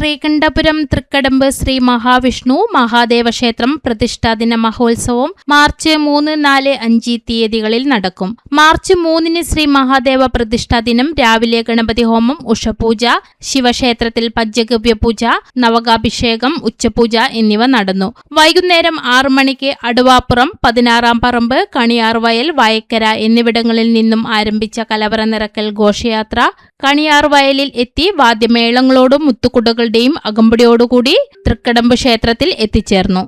ശ്രീകണ്ഠപുരം തൃക്കടമ്പ് ശ്രീ മഹാവിഷ്ണു മഹാദേവ ക്ഷേത്രം പ്രതിഷ്ഠാദിന മഹോത്സവം മാർച്ച് 3, 4, 5 തീയതികളിൽ നടക്കും. മാർച്ച് 3-ന് ശ്രീ മഹാദേവ പ്രതിഷ്ഠാദിനം രാവിലെ ഗണപതി ഹോമം, ഉഷപൂജ, ശിവക്ഷേത്രത്തിൽ പഞ്ചഗവ്യ പൂജ, നവകാഭിഷേകം, ഉച്ചപൂജ എന്നിവ നടന്നു. വൈകുന്നേരം 6 മണിക്ക് അടുവാപ്പുറം, 16-ാം പറമ്പ്, കണിയാർവയൽ, വയക്കര എന്നിവിടങ്ങളിൽ നിന്നും ആരംഭിച്ച കലവറ നിറക്കൽ ഘോഷയാത്ര കണിയാർവയലിൽ എത്തി വാദ്യമേളങ്ങളോടും മുത്തുകുടകളുടെയും അകമ്പടിയോടുകൂടി തൃക്കടമ്പ് ക്ഷേത്രത്തിൽ എത്തിച്ചേർന്നു.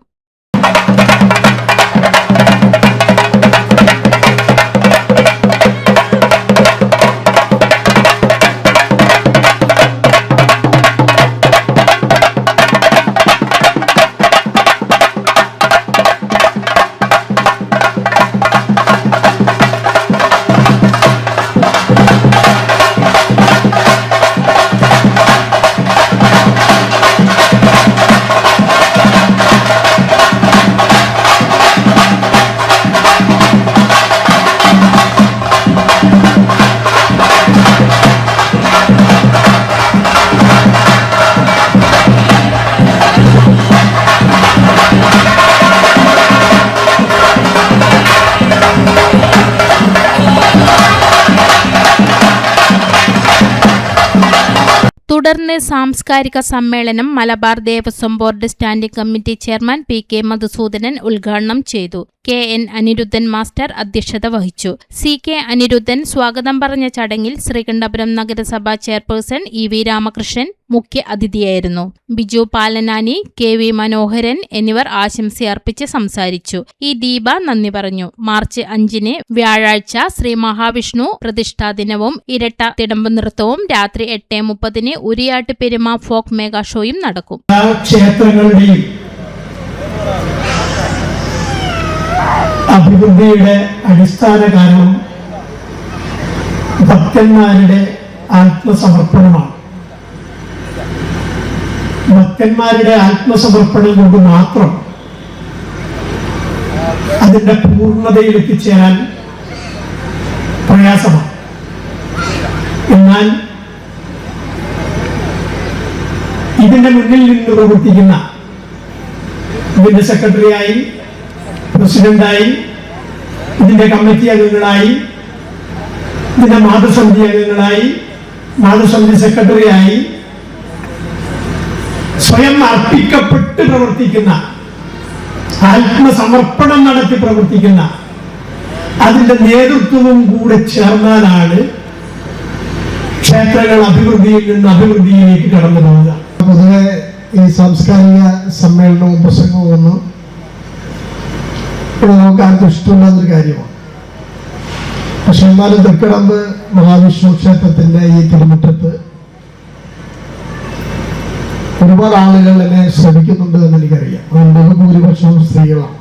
തുടർന്ന് സാംസ്കാരിക സമ്മേളനം Malabar Devaswom board standing committee chairman P K. Madhusoodanan ഉദ്ഘാടനം ചെയ്തു. കെ.എൻ. അനിരുദ്ധൻ മാസ്റ്റർ അധ്യക്ഷത വഹിച്ചു. സി.കെ. അനിരുദ്ധൻ സ്വാഗതം പറഞ്ഞ ചടങ്ങിൽ ശ്രീകണ്ഠപുരം നഗരസഭാ ചെയർപേഴ്സൺ ഇ.വി. രാമകൃഷ്ണൻ മുഖ്യ അതിഥിയായിരുന്നു. ബിജു പാലനാനി, കെ.വി. മനോഹരൻ എന്നിവർ ആശംസയർപ്പിച്ച് സംസാരിച്ചു. ഇ. ദീപ നന്ദി പറഞ്ഞു. മാർച്ച് 5-ന് വ്യാഴാഴ്ച ശ്രീ മഹാവിഷ്ണു പ്രതിഷ്ഠാ ദിനവും ഇരട്ട തിടമ്പ് നൃത്തവും രാത്രി 8:30-ന് ഉരിയാട്ട് പെരുമ ഫോക്ക് മെഗാ ഷോയും നടക്കും. അഭിവൃദ്ധിയുടെ അടിസ്ഥാന കാരണം ഭക്തന്മാരുടെ ആത്മസമർപ്പണമാണ്. ഭക്തന്മാരുടെ ആത്മസമർപ്പണം കൊണ്ട് മാത്രം അതിന്റെ പൂർണ്ണതയിൽ എത്തിച്ചേരാൻ പ്രയാസമാണ്. എന്നാൽ ഇതിന്റെ മുന്നിൽ നിന്ന് പ്രവർത്തിക്കുന്ന ഇതിന്റെ സെക്രട്ടറിയായി, പ്രസിഡന്റായി, ഇതിന്റെ കമ്മിറ്റി അംഗങ്ങളായി, ഇതിന്റെ മാതൃസമിതി അംഗങ്ങളായി, മാതൃസമിതി സെക്രട്ടറിയായി സ്വയം അർപ്പിക്കപ്പെട്ട് പ്രവർത്തിക്കുന്ന, ആത്മസമർപ്പണം നടത്തി പ്രവർത്തിക്കുന്ന അതിന്റെ നേതൃത്വവും കൂടെ ചേർന്നാലാണ് ക്ഷേത്രങ്ങൾ അഭിവൃദ്ധിയിൽ നിന്ന് അഭിവൃദ്ധിയിലേക്ക് കടന്നു പോവുക. പൊതുവെ ഈ സാംസ്കാരിക സമ്മേളനവും പ്രസംഗവും ഒന്നും നമുക്ക് ആർക്കും ഇഷ്ടമില്ലാത്തൊരു കാര്യമാണ്. പക്ഷെ എന്നാലും തൃക്കടമ്പ് മഹാവിഷ്ണു ക്ഷേത്രത്തിന്റെ ഈ തിരുമുറ്റത്ത് ഒരുപാട് ആളുകൾ എന്നെ ശ്രമിക്കുന്നുണ്ട് എന്ന് എനിക്കറിയാം. ബഹുഭൂരിപക്ഷവും സ്ത്രീകളാണ്.